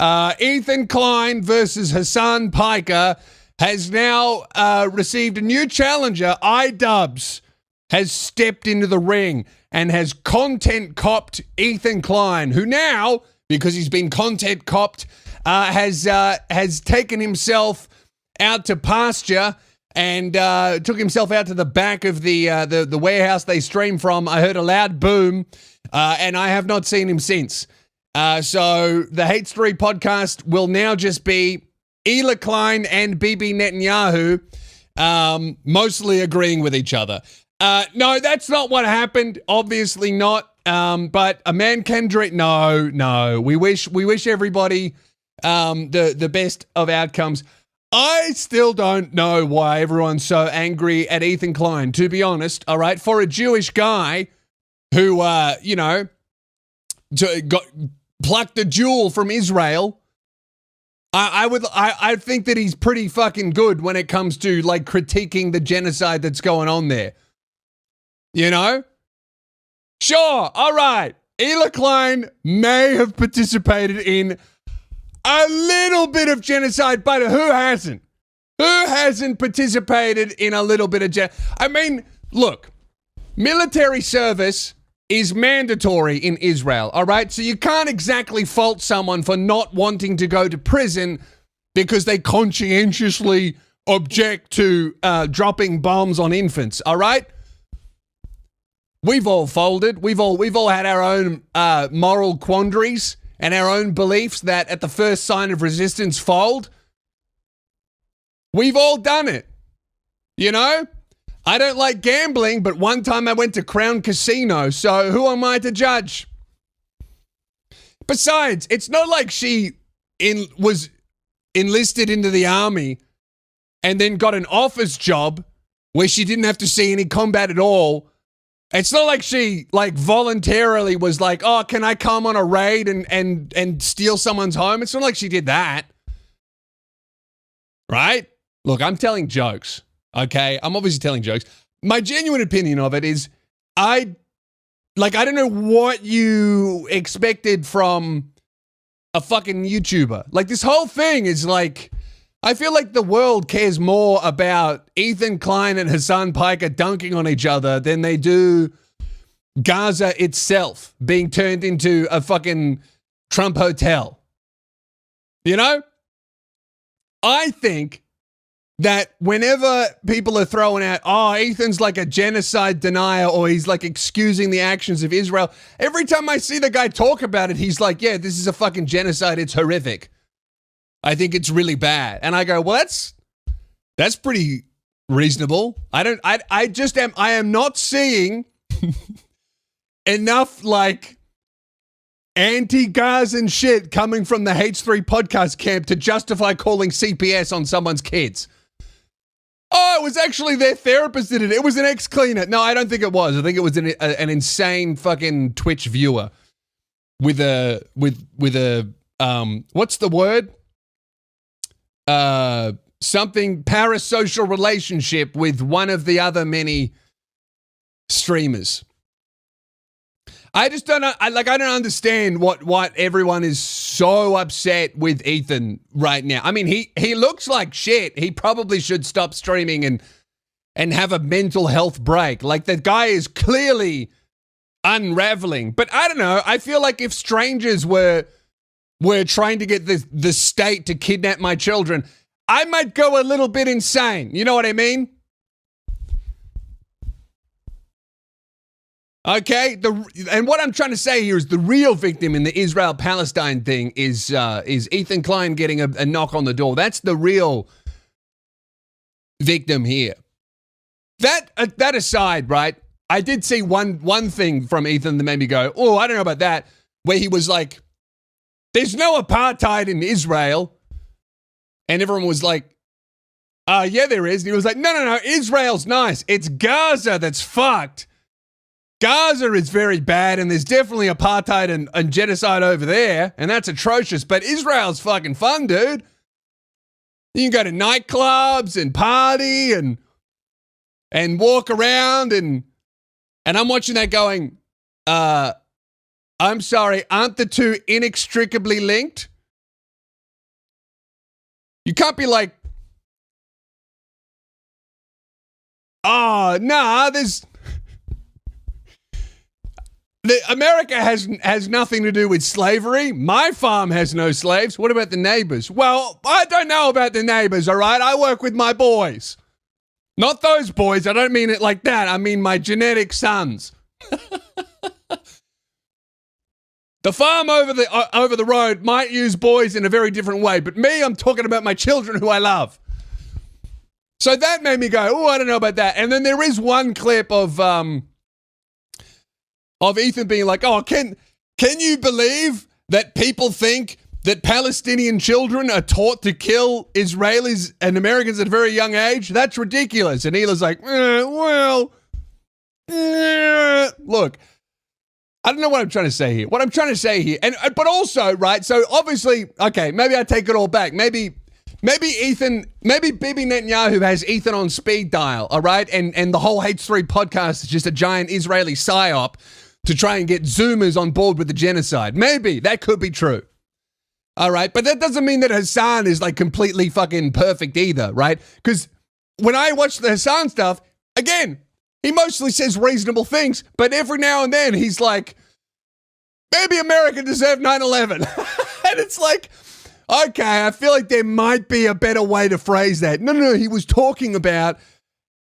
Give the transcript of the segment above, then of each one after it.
Ethan Klein versus Hasan Piker has now received a new challenger. Idubbbz has stepped into the ring and has content copped Ethan Klein, who now, because he's been content copped, has taken himself out to pasture and took himself out to the back of the warehouse they stream from. I heard a loud boom, and I have not seen him since. So the H3 podcast will now just be Ela Klein and Bibi Netanyahu mostly agreeing with each other. No, that's not what happened. Obviously not. But a man can dream. No. We wish everybody the best of outcomes. I still don't know why everyone's so angry at Ethan Klein, to be honest. All right, for a Jewish guy who got plucked a jewel from Israel, I think that he's pretty fucking good when it comes to like critiquing the genocide that's going on there. You know? Sure, all right. Ela Klein may have participated in a little bit of genocide, but who hasn't? Who hasn't participated in a little bit of genocide? I mean, look, military service is mandatory in Israel, all right? So you can't exactly fault someone for not wanting to go to prison because they conscientiously object to dropping bombs on infants, all right? We've all folded. We've all had our own moral quandaries and our own beliefs that at the first sign of resistance fold. We've all done it. You know? I don't like gambling, but one time I went to Crown Casino, so who am I to judge? Besides, it's not like she was enlisted into the army and then got an office job where she didn't have to see any combat at all. It's not like she like voluntarily was like, oh, can I come on a raid and steal someone's home? It's not like she did that. Right? Look, I'm telling jokes. Okay? I'm obviously telling jokes. My genuine opinion of it is I don't know what you expected from a fucking YouTuber. Like this whole thing is like, I feel like the world cares more about Ethan Klein and Hasan Piker dunking on each other than they do Gaza itself being turned into a fucking Trump hotel. You know? I think that whenever people are throwing out, oh, Ethan's like a genocide denier or he's like excusing the actions of Israel, every time I see the guy talk about it, he's like, yeah, this is a fucking genocide. It's horrific. I think it's really bad. And I go, well, that's pretty reasonable. I am not seeing enough like anti-Gazan shit coming from the H3 podcast camp to justify calling CPS on someone's kids. Oh, it was actually their therapist did it. It was an ex-cleaner. No, I don't think it was. I think it was an insane fucking Twitch viewer with a what's the word? Something parasocial relationship with one of the other many streamers. I just don't know. I don't understand what everyone is so upset with Ethan right now. I mean, he looks like shit. He probably should stop streaming and have a mental health break. Like the guy is clearly unraveling. But I don't know. I feel like if strangers were trying to get the state to kidnap my children, I might go a little bit insane. You know what I mean? Okay? And what I'm trying to say here is the real victim in the Israel-Palestine thing is Ethan Klein getting a knock on the door. That's the real victim here. That aside, right? I did see one thing from Ethan that made me go, oh, I don't know about that, where he was like, there's no apartheid in Israel. And everyone was like, yeah, there is. And he was like, no, Israel's nice. It's Gaza that's fucked. Gaza is very bad, and there's definitely apartheid and genocide over there, and that's atrocious. But Israel's fucking fun, dude. You can go to nightclubs and party and walk around, and I'm watching that going, I'm sorry, aren't the two inextricably linked? You can't be like, oh, nah, America has nothing to do with slavery. My farm has no slaves. What about the neighbors? Well, I don't know about the neighbors, all right? I work with my boys. Not those boys. I don't mean it like that. I mean my genetic sons. The farm over the road might use boys in a very different way, but me, I'm talking about my children who I love. So that made me go, oh, I don't know about that. And then there is one clip of Ethan being like, oh, can you believe that people think that Palestinian children are taught to kill Israelis and Americans at a very young age? That's ridiculous. And Hila's like, look, I don't know what I'm trying to say here. What I'm trying to say here, but also, right, so obviously, okay, maybe I take it all back. Maybe Bibi Netanyahu has Ethan on speed dial, all right? And the whole H3 podcast is just a giant Israeli psyop to try and get Zoomers on board with the genocide. Maybe. That could be true. All right? But that doesn't mean that Hasan is like completely fucking perfect either, right? Because when I watch the Hasan stuff, again, he mostly says reasonable things, but every now and then he's like, maybe America deserved 9/11. And it's like, okay, I feel like there might be a better way to phrase that. No, he was talking about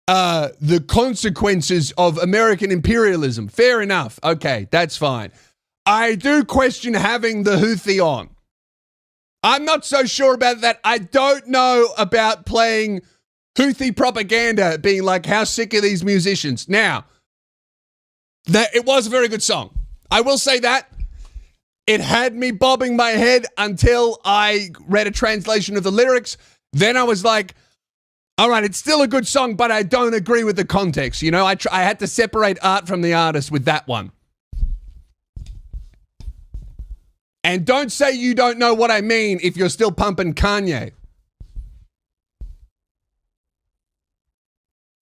the consequences of American imperialism. Fair enough. Okay, that's fine. I do question having the Houthi on. I'm not so sure about that. I don't know about playing Houthi propaganda, being like, how sick are these musicians? Now, it was a very good song. I will say that. It had me bobbing my head until I read a translation of the lyrics. Then I was like, all right, it's still a good song, but I don't agree with the context. You know, I had to separate art from the artist with that one. And don't say you don't know what I mean if you're still pumping Kanye.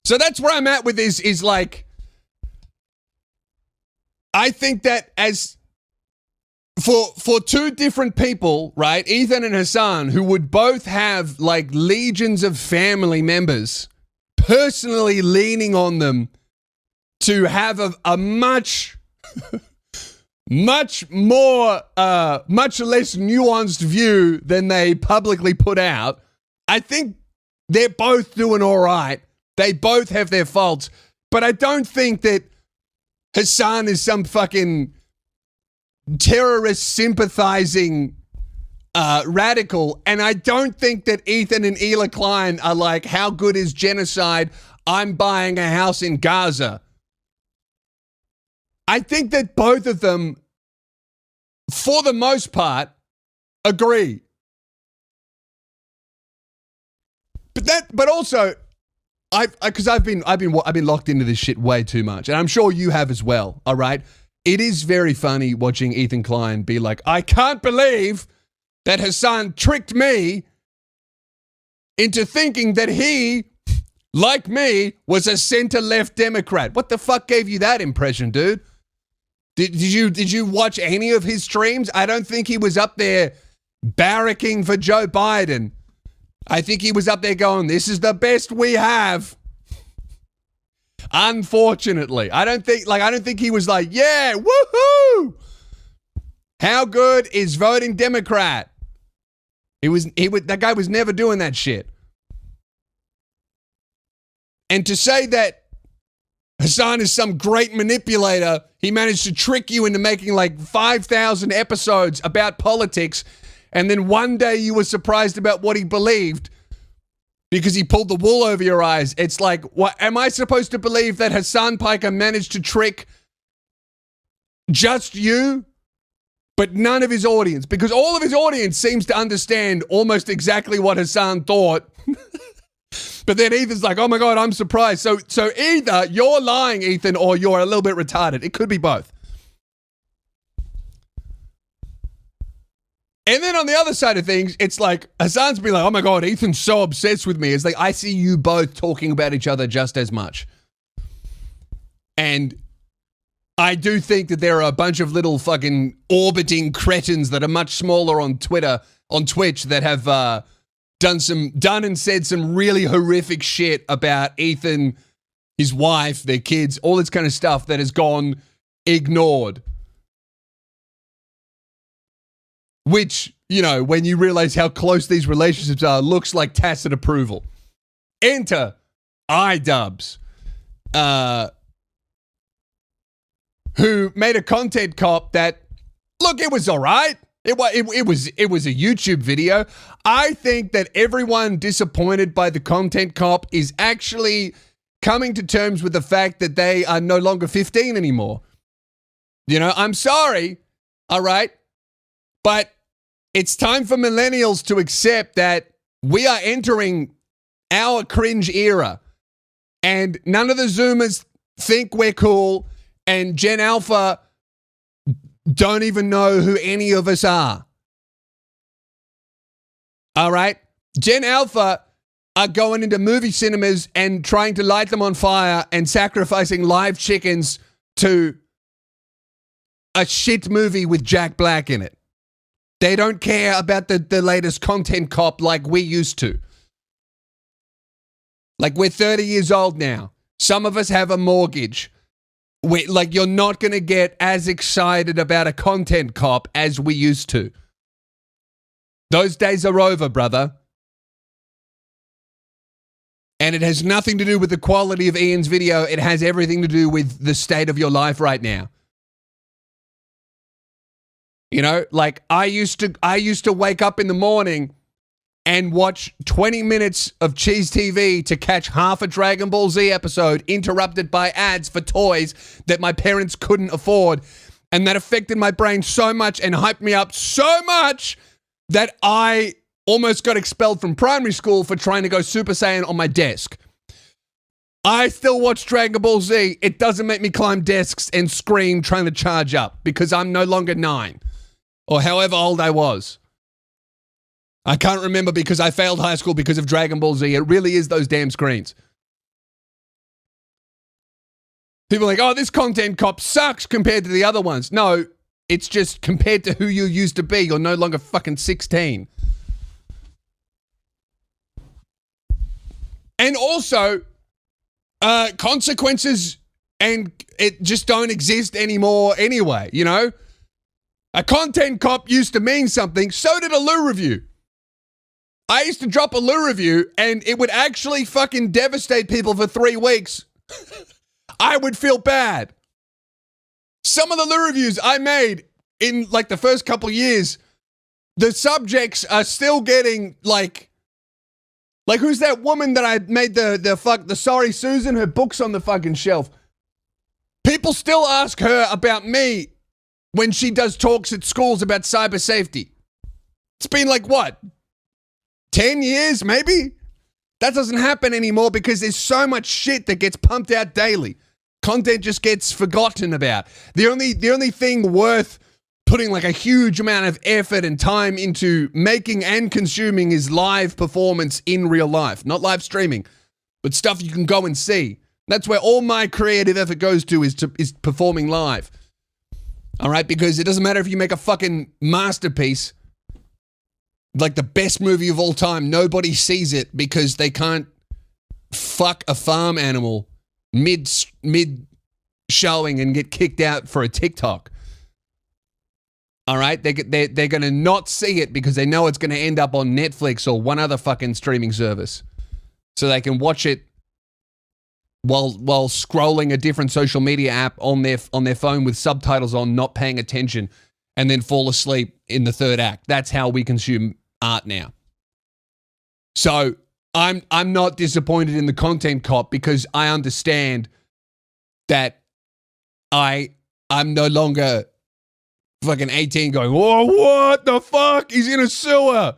So that's where I'm at with this, is like, I think that as for two different people, right, Ethan and Hasan, who would both have like legions of family members personally leaning on them to have a much, much more, much less nuanced view than they publicly put out, I think they're both doing all right. They both have their faults, but I don't think that Hasan is some fucking terrorist sympathizing radical, and I don't think that Ethan and Hila Klein are like, how good is genocide? I'm buying a house in Gaza. I think that both of them, for the most part, agree. But also, because I've been locked into this shit way too much, and I'm sure you have as well. All right, it is very funny watching Ethan Klein be like, I can't believe that Hasan tricked me into thinking that he, like me, was a center-left Democrat. What the fuck gave you that impression, dude? Did you watch any of his streams? I don't think he was up there barracking for Joe Biden. I think he was up there going, this is the best we have. Unfortunately. I don't think he was like, yeah, woohoo! How good is voting Democrat? That guy was never doing that shit. And to say that Hasan is some great manipulator, he managed to trick you into making like 5,000 episodes about politics, and then one day you were surprised about what he believed because he pulled the wool over your eyes. It's like, what am I supposed to believe, that Hasan Piker managed to trick just you, but none of his audience? Because all of his audience seems to understand almost exactly what Hasan thought. But then Ethan's like, oh my God, I'm surprised. So either you're lying, Ethan, or you're a little bit retarded. It could be both. And then on the other side of things, it's like Hasan's been like, oh my God, Ethan's so obsessed with me. It's like, I see you both talking about each other just as much. And I do think that there are a bunch of little fucking orbiting cretins that are much smaller on Twitter, on Twitch, that have done and said some really horrific shit about Ethan, his wife, their kids, all this kind of stuff that has gone ignored. Which, you know, when you realize how close these relationships are, looks like tacit approval. Enter Idubbbz, who made a content cop that, look, it was all right. It was a YouTube video. I think that everyone disappointed by the content cop is actually coming to terms with the fact that they are no longer 15 anymore. You know, I'm sorry, all right? But it's time for millennials to accept that we are entering our cringe era. And none of the Zoomers think we're cool. And Gen Alpha don't even know who any of us are. All right? Gen Alpha are going into movie cinemas and trying to light them on fire and sacrificing live chickens to a shit movie with Jack Black in it. They don't care about the latest content cop like we used to. Like, we're 30 years old now. Some of us have a mortgage. You're not going to get as excited about a content cop as we used to. Those days are over, brother. And it has nothing to do with the quality of Ian's video. It has everything to do with the state of your life right now. You know, like I used to wake up in the morning and watch 20 minutes of Cheese TV to catch half a Dragon Ball Z episode interrupted by ads for toys that my parents couldn't afford. And that affected my brain so much and hyped me up so much that I almost got expelled from primary school for trying to go Super Saiyan on my desk. I still watch Dragon Ball Z. It doesn't make me climb desks and scream trying to charge up because I'm no longer 9 or however old I was. I can't remember because I failed high school because of Dragon Ball Z. It really is those damn screens. People are like, oh, this content cop sucks compared to the other ones. No, it's just compared to who you used to be. You're no longer fucking 16. And also, consequences and it just don't exist anymore anyway, you know? A content cop used to mean something, so did a Lou review. I used to drop a Lou review and it would actually fucking devastate people for 3 weeks. I would feel bad. Some of the Lou reviews I made in like the first couple of years, the subjects are still getting like who's that woman that I made the Sorry Susan, her book's on the fucking shelf. People still ask her about me when she does talks at schools about cyber safety. It's been like what? 10 years, maybe? That doesn't happen anymore because there's so much shit that gets pumped out daily. Content just gets forgotten about. The only thing worth putting like a huge amount of effort and time into making and consuming is live performance in real life. Not live streaming, but stuff you can go and see. That's where all my creative effort goes to is performing live. All right? Because it doesn't matter if you make a fucking masterpiece, like the best movie of all time, nobody sees it because they can't fuck a farm animal mid showing and get kicked out for a TikTok. All right? They're going to not see it because they know it's going to end up on Netflix or one other fucking streaming service. So they can watch it while scrolling a different social media app on their phone with subtitles on, not paying attention, and then fall asleep in the third act. That's how we consume art now. So I'm not disappointed in the content cop because I understand that I'm no longer fucking 18 going, oh, what the fuck? He's in a sewer.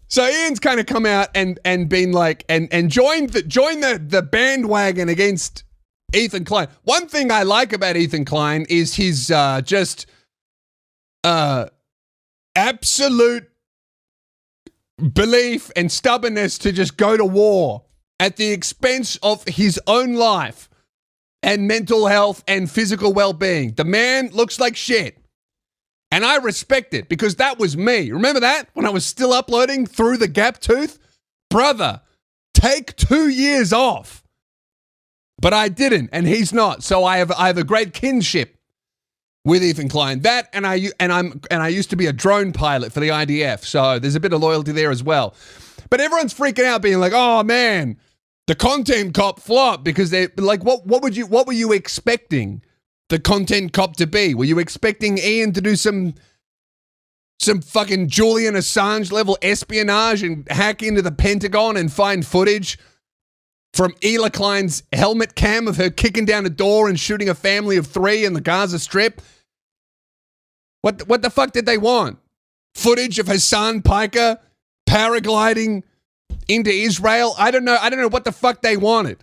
So Ian's kind of come out and been like, and joined the bandwagon against Ethan Klein. One thing I like about Ethan Klein is his absolute belief and stubbornness to just go to war at the expense of his own life and mental health and physical well-being. The man looks like shit. And I respect it because that was me. Remember that? When I was still uploading through the gap tooth? Brother, take 2 years off. But I didn't, and he's not. So I have a great kinship with Ethan Klein. That and I used to be a drone pilot for the IDF. So there's a bit of loyalty there as well. But everyone's freaking out being like, "Oh man, the content cop flopped," because they like what were you expecting the content cop to be? Were you expecting Ian to do some fucking Julian Assange level espionage and hack into the Pentagon and find footage from Ela Klein's helmet cam of her kicking down a door and shooting a family of 3 in the Gaza Strip? What the fuck did they want? Footage of Hasan Piker paragliding into Israel? I don't know what the fuck they wanted.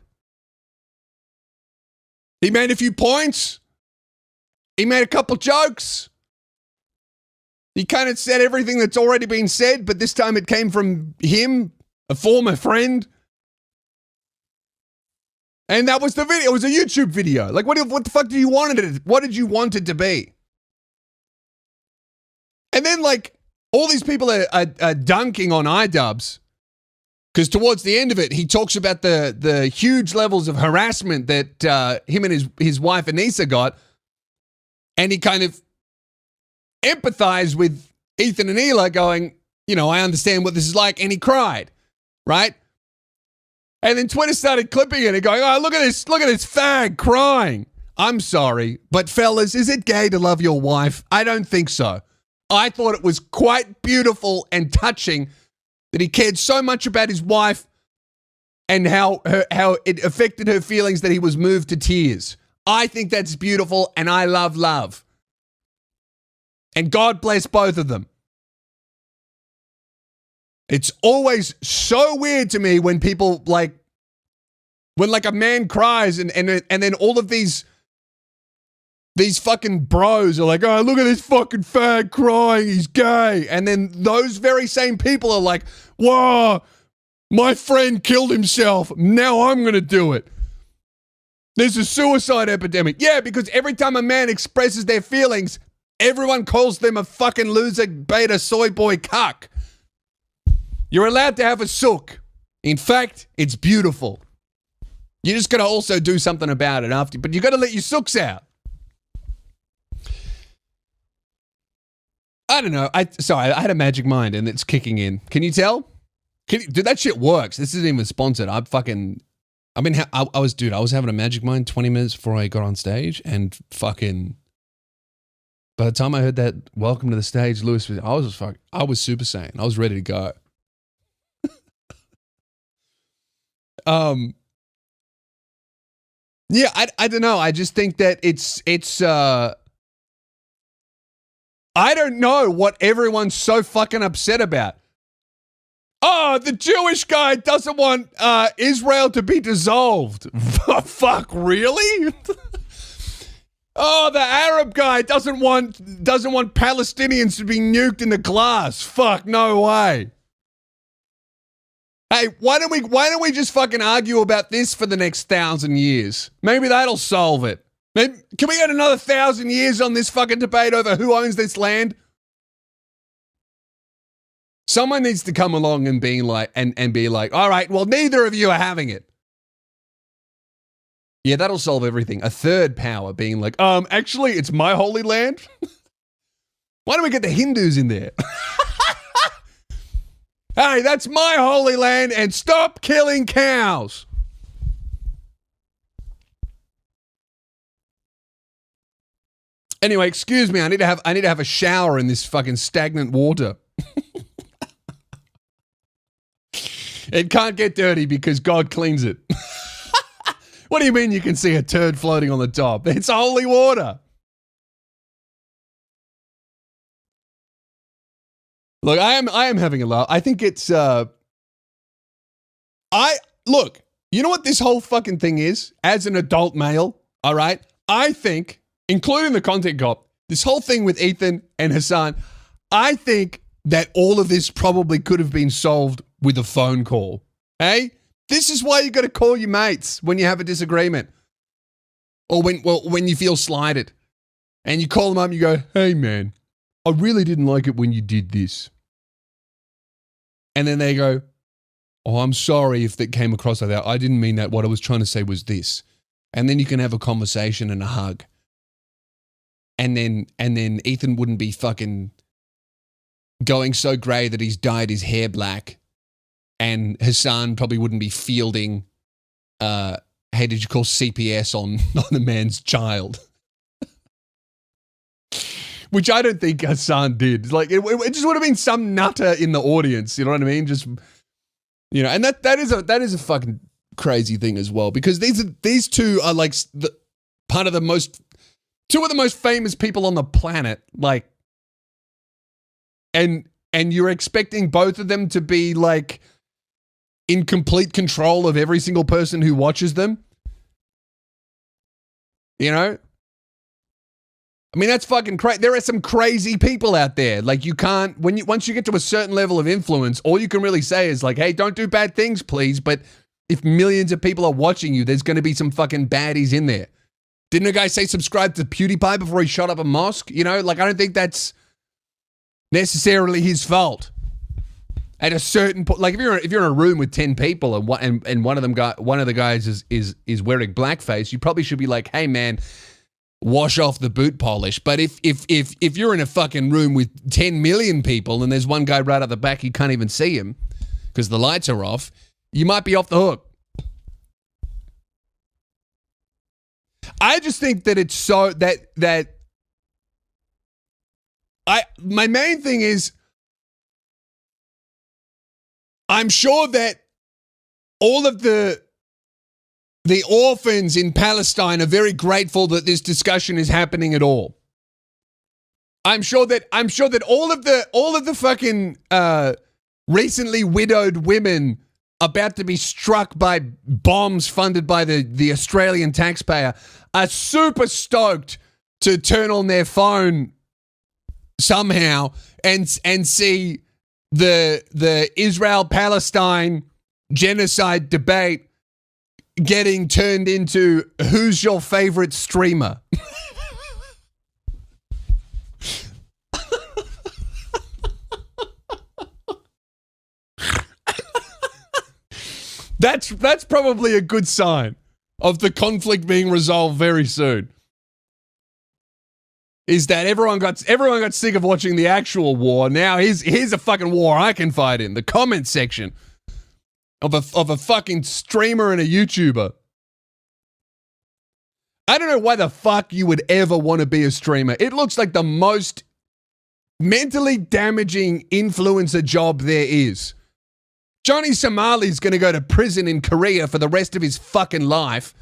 He made a few points. He made a couple jokes. He kind of said everything that's already been said, but this time it came from him, a former friend. And that was the video. It was a YouTube video. Like, what the fuck do you want it? What did you want it to be? And then, like, all these people are dunking on Idubbbz because towards the end of it, he talks about the huge levels of harassment that him and his wife Anissa got, and he kind of empathized with Ethan and Ela, going, you know, I understand what this is like, and he cried, right? And then Twitter started clipping it and going, oh, look at this fag crying. I'm sorry, but fellas, is it gay to love your wife? I don't think so. I thought it was quite beautiful and touching that he cared so much about his wife and how it affected her feelings that he was moved to tears. I think that's beautiful, and I love love. And God bless both of them. It's always so weird to me when people when a man cries and then all of these fucking bros are like, oh, look at this fucking fag crying, he's gay. And then those very same people are like, whoa, my friend killed himself, now I'm going to do it. There's a suicide epidemic. Yeah, because every time a man expresses their feelings, everyone calls them a fucking loser beta soy boy cuck. You're allowed to have a sook. In fact, it's beautiful. You just got to also do something about it after, but you got to let your sooks out. I don't know. I had a magic mind and it's kicking in. Can you tell? Dude, that shit works. This isn't even sponsored. I was having a magic mind 20 minutes before I got on stage, and fucking by the time I heard that welcome to the stage, Lewis, I was Super Saiyan. I was ready to go. Yeah, I don't know. I just think that it's I don't know what everyone's so fucking upset about. Oh, the Jewish guy doesn't want Israel to be dissolved. Fuck, really? Oh, the Arab guy doesn't want Palestinians to be nuked in the glass. Fuck, no way. Hey, why don't we just fucking argue about this for the next 1,000 years? Maybe that'll solve it. Maybe, can we get another 1,000 years on this fucking debate over who owns this land? Someone needs to come along and be like, all right, well, neither of you are having it. Yeah, that'll solve everything. A third power being like, actually, it's my holy land. Why don't we get the Hindus in there? Hey, that's my holy land, and stop killing cows. Anyway, excuse me. I need to have a shower in this fucking stagnant water. It can't get dirty because God cleans it. What do you mean you can see a turd floating on the top? It's holy water. Look, I am having a laugh. I think it's look, you know what this whole fucking thing is? As an adult male, all right? I think, including the content cop, this whole thing with Ethan and Hasan, I think that all of this probably could have been solved with a phone call. Hey? This is why you got to call your mates when you have a disagreement. Or when you feel slighted. And you call them up and you go, hey man, I really didn't like it when you did this. And then they go, oh, I'm sorry if that came across like that. I didn't mean that. What I was trying to say was this. And then you can have a conversation and a hug. And then Ethan wouldn't be fucking going so grey that he's dyed his hair black. And Hasan probably wouldn't be fielding, hey, did you call CPS on the man's child? Which I don't think Hasan did. Like, it just would have been some nutter in the audience. You know what I mean? Just, you know, and that is a fucking crazy thing as well, because these two are like two of the most famous people on the planet. Like, and you're expecting both of them to be like in complete control of every single person who watches them. You know? I mean, that's fucking crazy. There are some crazy people out there. Like, you can't, once you get to a certain level of influence, all you can really say is like, hey, don't do bad things, please. But if millions of people are watching you, there's going to be some fucking baddies in there. Didn't a guy say subscribe to PewDiePie before he shot up a mosque? You know, like, I don't think that's necessarily his fault. At a certain point, like if you're in a room with 10 people and one of the guys is wearing blackface, you probably should be like, hey man, wash off the boot polish. But if you're in a fucking room with 10 million people and there's one guy right at the back, you can't even see him because the lights are off, you might be off the hook. I just think that it's so that my main thing is, I'm sure that all of the orphans in Palestine are very grateful that this discussion is happening at all. I'm sure that all of the fucking recently widowed women about to be struck by bombs funded by the Australian taxpayer are super stoked to turn on their phone somehow and see the Israel-Palestine genocide debate getting turned into who's your favorite streamer. That's probably a good sign of the conflict being resolved very soon. Is that everyone got sick of watching the actual war. Now here's a fucking war I can fight in. The comment section of a fucking streamer and a YouTuber. I don't know why the fuck you would ever want to be a streamer. It looks like the most mentally damaging influencer job there is. Johnny Somali's going to go to prison in Korea for the rest of his fucking life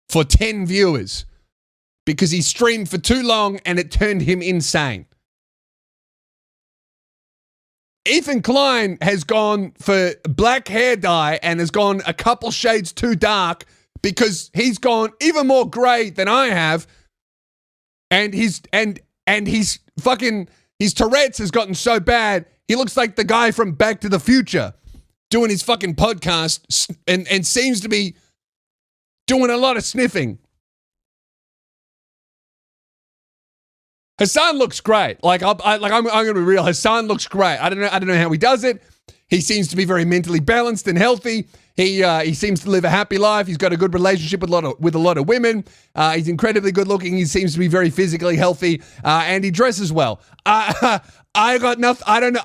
for 10 viewers. Because he streamed for too long and it turned him insane. Ethan Klein has gone for black hair dye and has gone a couple shades too dark because he's gone even more grey than I have. And he's fucking, his Tourette's has gotten so bad, he looks like the guy from Back to the Future doing his fucking podcast and seems to be doing a lot of sniffing. Hasan looks great. I'm going to be real. Hasan looks great. I don't know how he does it. He seems to be very mentally balanced and healthy. He seems to live a happy life. He's got a good relationship with a lot of women. He's incredibly good looking. He seems to be very physically healthy, and he dresses well. I got nothing. I don't know.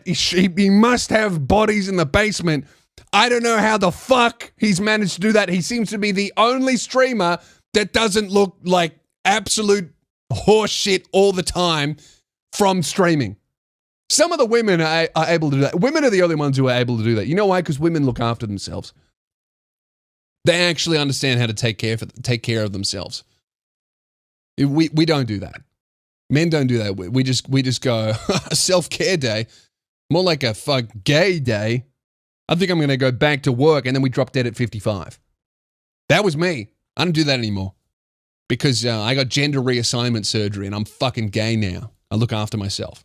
He must have bodies in the basement. I don't know how the fuck he's managed to do that. He seems to be the only streamer that doesn't look like absolute horse shit all the time from streaming. Some of the women are able to do that. Women are the only ones who are able to do that. You know why? Because women look after themselves. They actually understand how to take care of themselves. We don't do that. Men don't do that. We just go self-care day, more like a fuck gay day. I think I'm going to go back to work, and then we drop dead at 55. That was me. I don't do that anymore. Because I got gender reassignment surgery and I'm fucking gay now. I look after myself.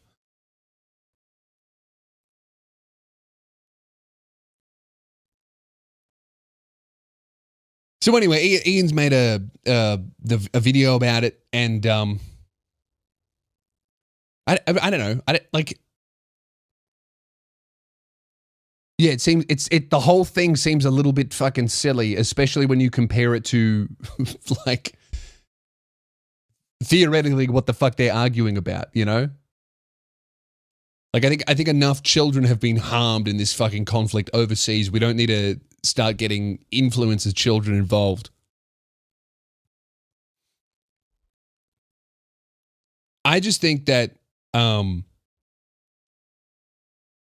So anyway, Ian's made a video about it, and I don't know. Yeah, the whole thing seems a little bit fucking silly, especially when you compare it to like theoretically what the fuck they're arguing about, you know? Like I think enough children have been harmed in this fucking conflict overseas. We don't need to start getting influencers children involved. I just think that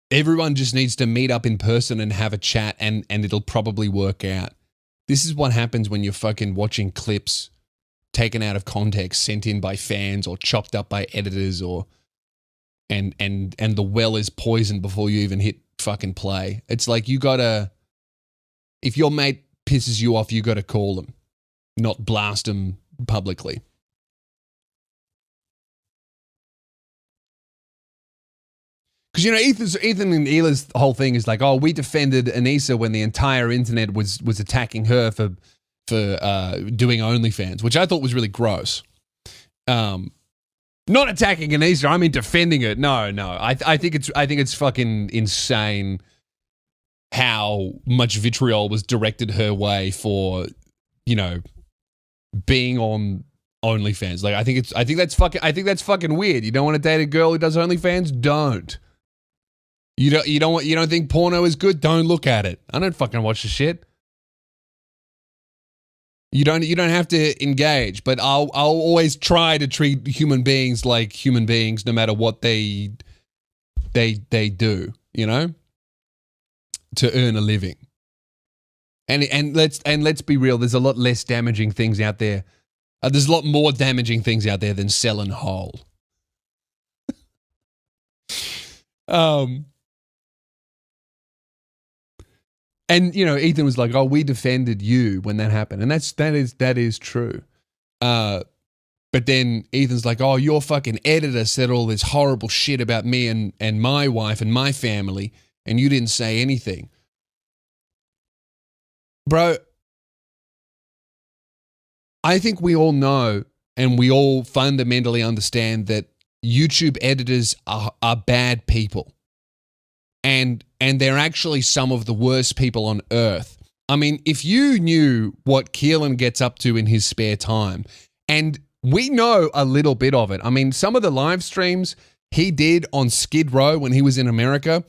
everyone just needs to meet up in person and have a chat and it'll probably work out. This is what happens when you're fucking watching clips taken out of context, sent in by fans or chopped up by editors and the well is poisoned before you even hit fucking play. It's like if your mate pisses you off, you gotta call them, not blast them publicly. Because, you know, Ethan and Hila's whole thing is like, oh, we defended Anissa when the entire internet was attacking her for doing OnlyFans, which I thought was really gross. Not attacking Anissa, I mean defending it. No. I think it's fucking insane how much vitriol was directed her way for, you know, being on OnlyFans. Like I think that's fucking weird. You don't want to date a girl who does OnlyFans? Don't. You don't think porno is good? Don't look at it. I don't fucking watch the shit. You don't have to engage, but I'll always try to treat human beings like human beings, no matter what they do, you know, to earn a living. And let's be real. There's a lot less damaging things out there. There's a lot more damaging things out there than selling whole. And, you know, Ethan was like, oh, we defended you when that happened. And that is true. But then Ethan's like, oh, your fucking editor said all this horrible shit about me and my wife and my family, and you didn't say anything. Bro, I think we all know and we all fundamentally understand that YouTube editors are bad people. And they're actually some of the worst people on earth. I mean, if you knew what Keelan gets up to in his spare time, and we know a little bit of it. I mean, some of the live streams he did on Skid Row when he was in America,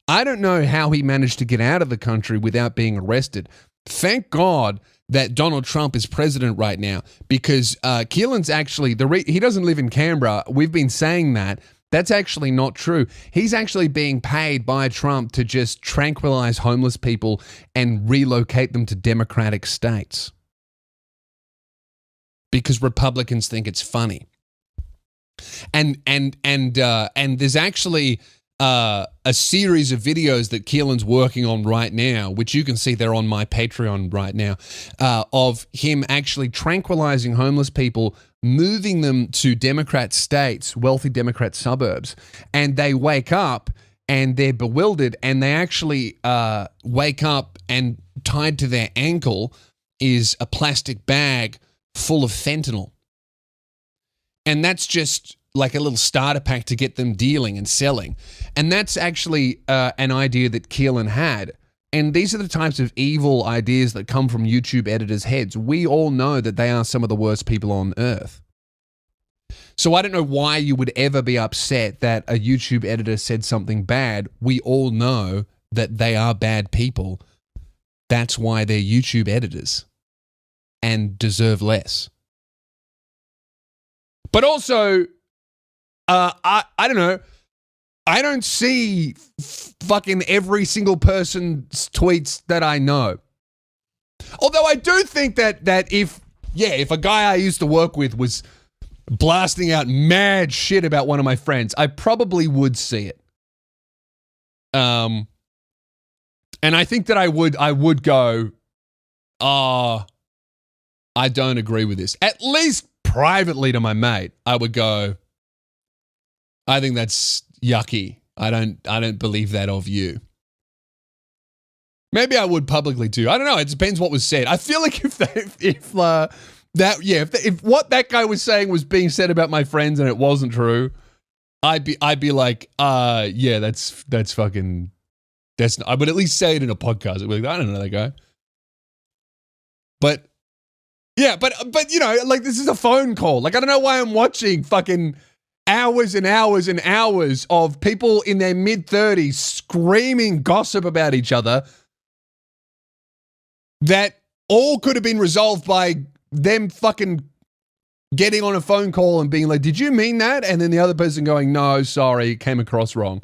I don't know how he managed to get out of the country without being arrested. Thank God that Donald Trump is president right now, because Keelan's actually, he doesn't live in Canberra. We've been saying that. That's actually not true. He's actually being paid by Trump to just tranquilize homeless people and relocate them to democratic states because Republicans think it's funny. And there's actually a series of videos that Keelan's working on right now, which you can see they're on my Patreon right now, of him actually tranquilizing homeless people, moving them to Democrat states, wealthy Democrat suburbs, and they wake up and they're bewildered, and they actually wake up and tied to their ankle is a plastic bag full of fentanyl. And that's just like a little starter pack to get them dealing and selling. And that's actually an idea that Keelan had. And these are the types of evil ideas that come from YouTube editors' heads. We all know that they are some of the worst people on earth. So I don't know why you would ever be upset that a YouTube editor said something bad. We all know that they are bad people. That's why they're YouTube editors and deserve less. But also, I don't know. I don't see fucking every single person's tweets that I know. Although I do think that if a guy I used to work with was blasting out mad shit about one of my friends, I probably would see it. And I think that I would go, I don't agree with this. At least privately to my mate, I would go, I think that's yucky. I don't believe that of you. Maybe I would publicly too. I don't know. It depends what was said. I feel like if what that guy was saying was being said about my friends and it wasn't true, I'd be like, yeah, that's fucking, I would at least say it in a podcast. I'd be like, I don't know that guy. But yeah, but you know, like, this is a phone call. Like, I don't know why I'm watching fucking hours and hours and hours of people in their mid-30s screaming gossip about each other that all could have been resolved by them fucking getting on a phone call and being like, did you mean that? And then the other person going, no, sorry, it came across wrong.